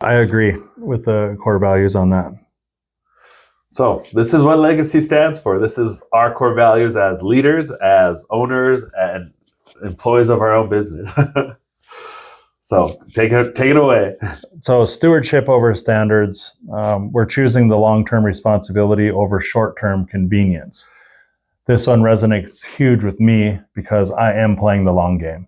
I agree with the core values on that. So this is what legacy stands for. This is our core values as leaders, as owners, and employees of our own business. So take it away. So stewardship over standards. We're choosing the long-term responsibility over short-term convenience. This one resonates huge with me because I am playing the long game.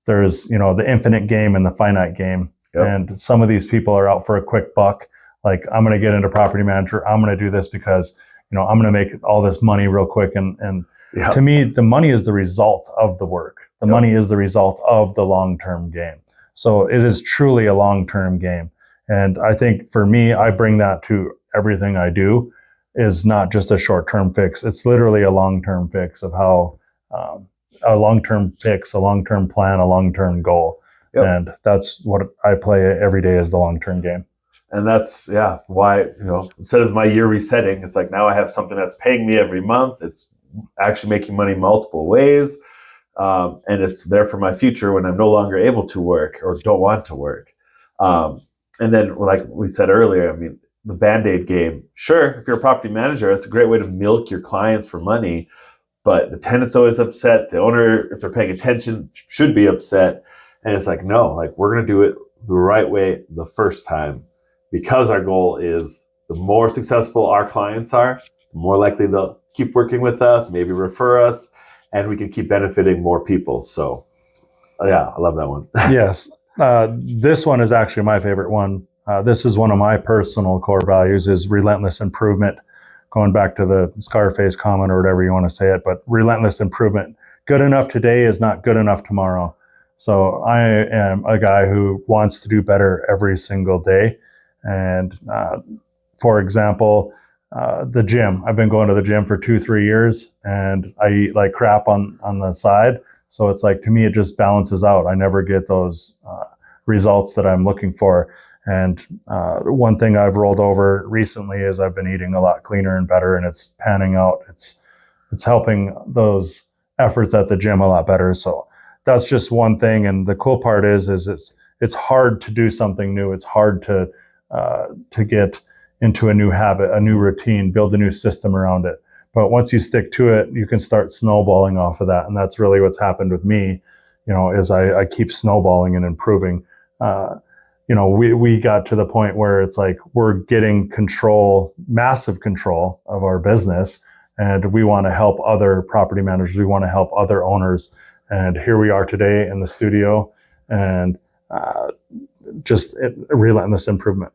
There's, the infinite game and the finite game. Yep. And some of these people are out for a quick buck. Like, I'm going to get into property manager. I'm going to do this because, I'm going to make all this money real quick. And yep. To me, the money is the result of the work. The money is the result of the long-term game. So it is truly a long-term game. And I think for me, I bring that to everything I do, is not just a short-term fix. It's literally a long-term fix of how, a long-term fix, a long-term plan, a long-term goal. Yep. And that's what I play every day, is the long-term game. And that's, why, instead of my year resetting, it's like now I have something that's paying me every month. It's actually making money multiple ways. And it's there for my future when I'm no longer able to work or don't want to work. And then, like we said earlier, I mean, the Band-Aid game, sure, if you're a property manager, it's a great way to milk your clients for money, but the tenant's always upset. The owner, if they're paying attention, should be upset. And it's like, no, like, we're going to do it the right way the first time, because our goal is the more successful our clients are, the more likely they'll keep working with us, maybe refer us, and we can keep benefiting more people. So, I love that one. Yes. This one is actually my favorite one. This is one of my personal core values, is relentless improvement. Going back to the Scarface comment or whatever you want to say it, but relentless improvement. Good enough today is not good enough tomorrow. So I am a guy who wants to do better every single day. And for example, the gym. I've been going to the gym for 2-3 years, and I eat like crap on the side. So it's like, to me, it just balances out. I never get those results that I'm looking for. And one thing I've rolled over recently is I've been eating a lot cleaner and better, and it's panning out. It's helping those efforts at the gym a lot better. So that's just one thing. And the cool part is it's hard to do something new. It's hard to get into a new habit, a new routine, build a new system around it. But once you stick to it, you can start snowballing off of that. And that's really what's happened with me, is I keep snowballing and improving. We got to the point where it's like, we're getting control, massive control of our business. And we want to help other property managers. We want to help other owners. And here we are today in the studio, and just relentless improvement.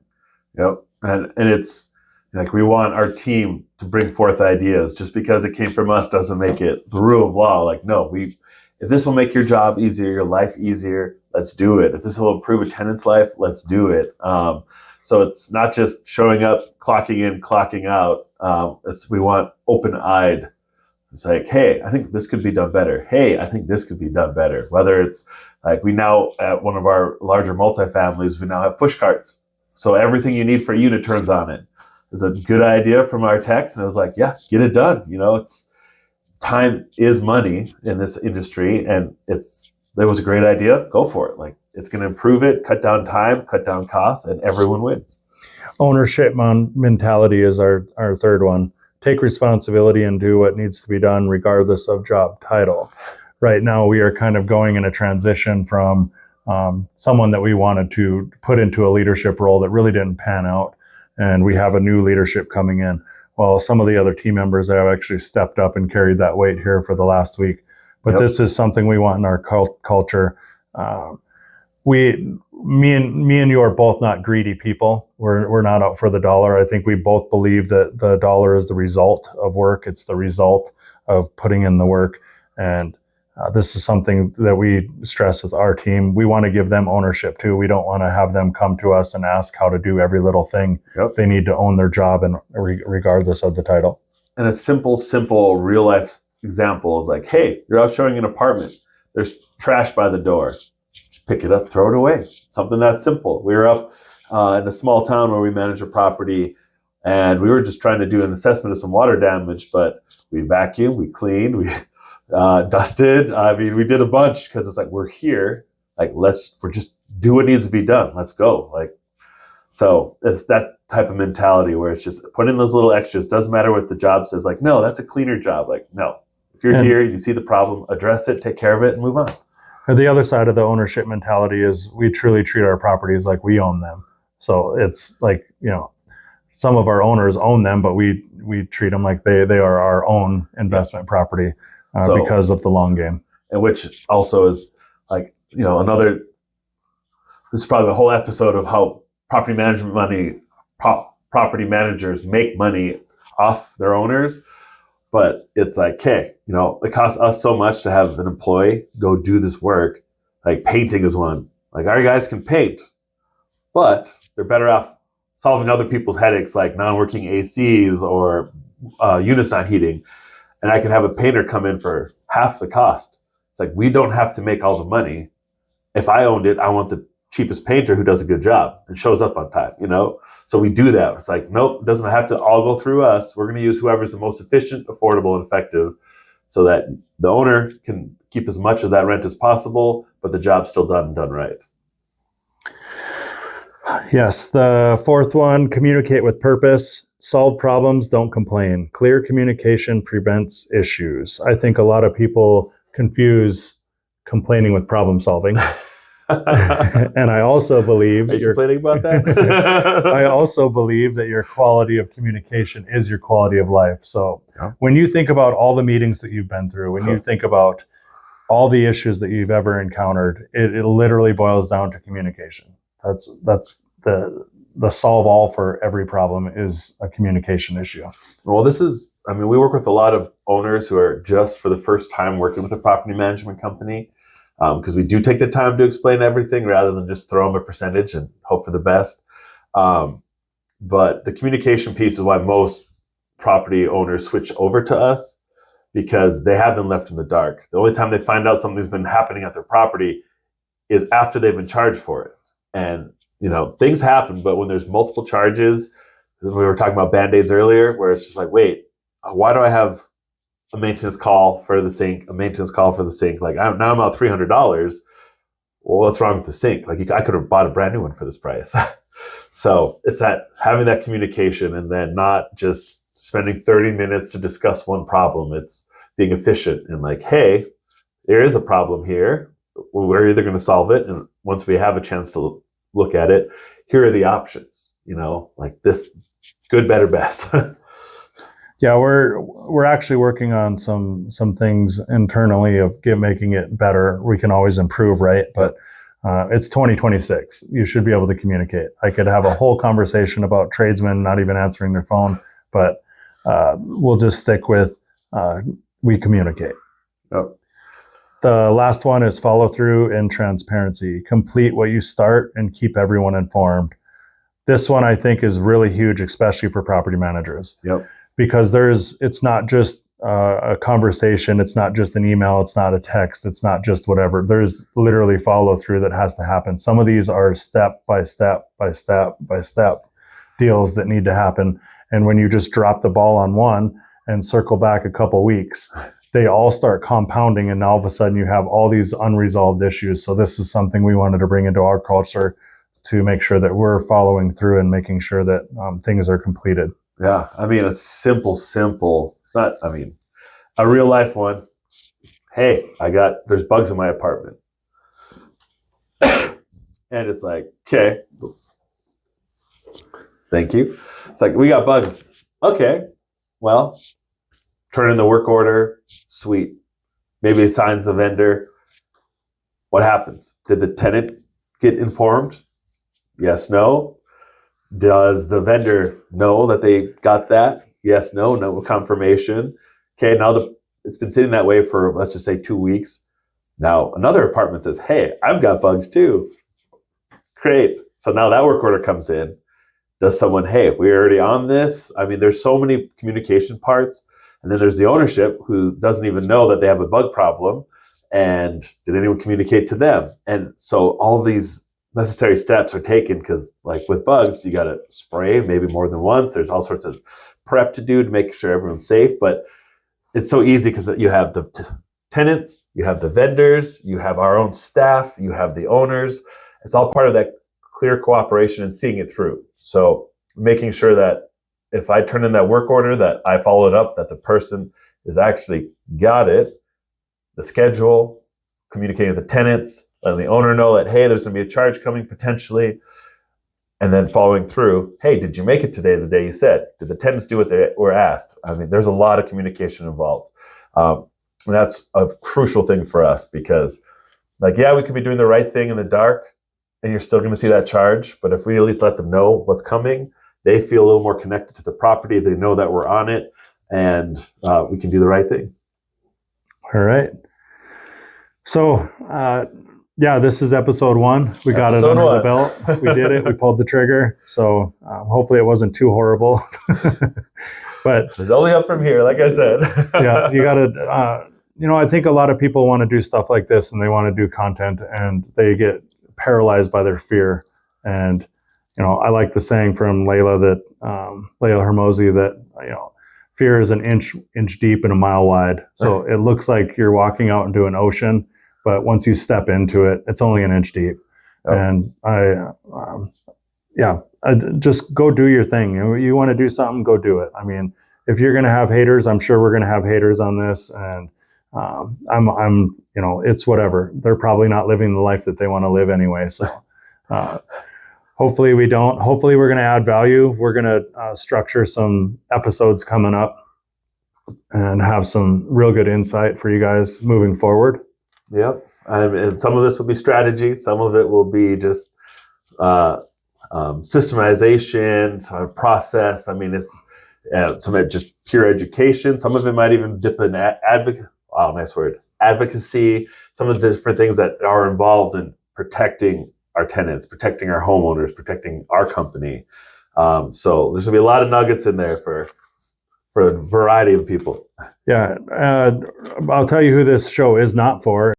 Yep. And it's like, we want our team to bring forth ideas. Just because it came from us doesn't make it the rule of law. Like, no, if this will make your job easier, your life easier, let's do it. If this will improve a tenant's life, let's do it. So it's not just showing up, clocking in, clocking out. We want open-eyed. It's like, hey, I think this could be done better. Hey, I think this could be done better. Whether it's like, we now, at one of our larger multifamilies, we now have push carts. So everything you need for a unit turns on it. It's a good idea from our techs, and it was like, yeah, get it done. Time is money in this industry, and there was a great idea. Go for it. Like, it's going to improve it, cut down time, cut down costs, and everyone wins. Ownership mentality is our third one. Take responsibility and do what needs to be done, regardless of job title. Right now, we are kind of going in a transition from someone that we wanted to put into a leadership role that really didn't pan out. And we have a new leadership coming in. Well, some of the other team members have actually stepped up and carried that weight here for the last week. But This is something we want in our culture. Me and you are both not greedy people. We're not out for the dollar. I think we both believe that the dollar is the result of work. It's the result of putting in the work. And this is something that we stress with our team. We want to give them ownership too. We don't want to have them come to us and ask how to do every little thing. Yep. They need to own their job, and regardless of the title. And a simple real life example is like, hey, you're out showing an apartment. There's trash by the door. Just pick it up, throw it away. Something that simple. We were up in a small town where we manage a property, and we were just trying to do an assessment of some water damage, but we vacuumed, we cleaned, we dusted. I mean, we did a bunch, because it's like, we're here. Like, we're just do what needs to be done. Let's go. Like, So it's that type of mentality where it's just put in those little extras. Doesn't matter what the job says. Like, no, that's a cleaner job. Like, no, if you're here, you see the problem, address it, take care of it, and move on. The other side of the ownership mentality is we truly treat our properties like we own them. So it's like, some of our owners own them, but we treat them like they are our own investment property because of the long game. And which also is like, this is probably a whole episode of how property managers make money off their owners. But it's like, okay, it costs us so much to have an employee go do this work. Like painting is one. Like our guys can paint, but they're better off solving other people's headaches like non-working ACs or units not heating. And I can have a painter come in for half the cost. It's like, we don't have to make all the money. If I owned it, I want the cheapest painter who does a good job and shows up on time, So we do that. It's like, nope, it doesn't have to all go through us. We're going to use whoever's the most efficient, affordable, and effective so that the owner can keep as much of that rent as possible, but the job's still done and done right. Yes. The fourth one, communicate with purpose, solve problems, don't complain. Clear communication prevents issues. I think a lot of people confuse complaining with problem solving. And I also believe you're complaining about that. I also believe that your quality of communication is your quality of life. So when you think about all the meetings that you've been through, when you think about all the issues that you've ever encountered, it literally boils down to communication. That's the solve all for every problem is a communication issue. Well, we work with a lot of owners who are just for the first time working with a property management company. Because we do take the time to explain everything rather than just throw them a percentage and hope for the best. But the communication piece is why most property owners switch over to us, because they have been left in the dark. The only time they find out something's been happening at their property is after they've been charged for it. And, things happen, but when there's multiple charges, we were talking about Band-Aids earlier, where it's just like, wait, why do I have a maintenance call for the sink, a maintenance call for the sink? Like now I'm out $300. Well, what's wrong with the sink? Like I could have bought a brand new one for this price. So it's that having that communication and then not just spending 30 minutes to discuss one problem. It's being efficient and like, hey, there is a problem here. We're either going to solve it. And once we have a chance to look at it, here are the options, like this good, better, best. Yeah, we're actually working on some things internally of making it better. We can always improve, right? But it's 2026. You should be able to communicate. I could have a whole conversation about tradesmen not even answering their phone, but we'll just stick with we communicate. Oh. The last one is follow through and transparency. Complete what you start and keep everyone informed. This one I think is really huge, especially for property managers. Yep. Because it's not just a conversation, it's not just an email, it's not a text, it's not just whatever. There's literally follow through that has to happen. Some of these are step by step by step by step deals that need to happen. And when you just drop the ball on one and circle back a couple weeks, they all start compounding, and all of a sudden you have all these unresolved issues. So this is something we wanted to bring into our culture to make sure that we're following through and making sure that things are completed. Yeah, it's simple. It's not, a real life one. Hey, there's bugs in my apartment. And it's like, okay, thank you. It's like, we got bugs. Okay, well, turn in the work order. Sweet. Maybe it signs the vendor. What happens? Did the tenant get informed? Yes, no. Does the vendor know that they got that? Yes, no confirmation. Okay, now it's been sitting that way for, let's just say, 2 weeks. Now another apartment says, hey, I've got bugs too. Great. So now that work order comes in. Does someone, hey, we're already on this? There's so many communication parts. And then there's the ownership who doesn't even know that they have a bug problem. And did anyone communicate to them? And so all these necessary steps are taken because, like with bugs, you got to spray maybe more than once. There's all sorts of prep to do to make sure everyone's safe. But it's so easy because you have the tenants, you have the vendors, you have our own staff, you have the owners. It's all part of that clear cooperation and seeing it through. So making sure that if I turn in that work order, that I followed up, that the person is actually got it, the schedule, communicating with the tenants, letting the owner know that, hey, there's going to be a charge coming potentially, and then following through, hey, did you make it today the day you said? Did the tenants do what they were asked? I mean, there's a lot of communication involved. And that's a crucial thing for us because, like, yeah, we could be doing the right thing in the dark and you're still going to see that charge. But if we at least let them know what's coming, they feel a little more connected to the property. They know that we're on it and we can do the right things. All right. So, yeah, this is episode 1. We got it under the belt. We did it. We pulled the trigger. So hopefully it wasn't too horrible. But there's only up from here, like I said. Yeah, you got to, I think a lot of people want to do stuff like this and they want to do content and they get paralyzed by their fear. And, I like the saying from Layla Hermosi that, fear is an inch deep and a mile wide. So it looks like you're walking out into an ocean, but once you step into it, it's only an inch deep. Oh. And just go do your thing. You want to do something, go do it. I mean, if you're going to have haters, I'm sure we're going to have haters on this. And it's whatever. They're probably not living the life that they want to live anyway. So hopefully we don't. Hopefully we're going to add value. We're going to structure some episodes coming up and have some real good insight for you guys moving forward. Yep. And some of this will be strategy. Some of it will be just systemization, sort of process. I mean, it's some of it just pure education. Some of it might even dip in advocacy. Some of the different things that are involved in protecting our tenants, protecting our homeowners, protecting our company. So there's going to be a lot of nuggets in there for a variety of people. Yeah. I'll tell you who this show is not for.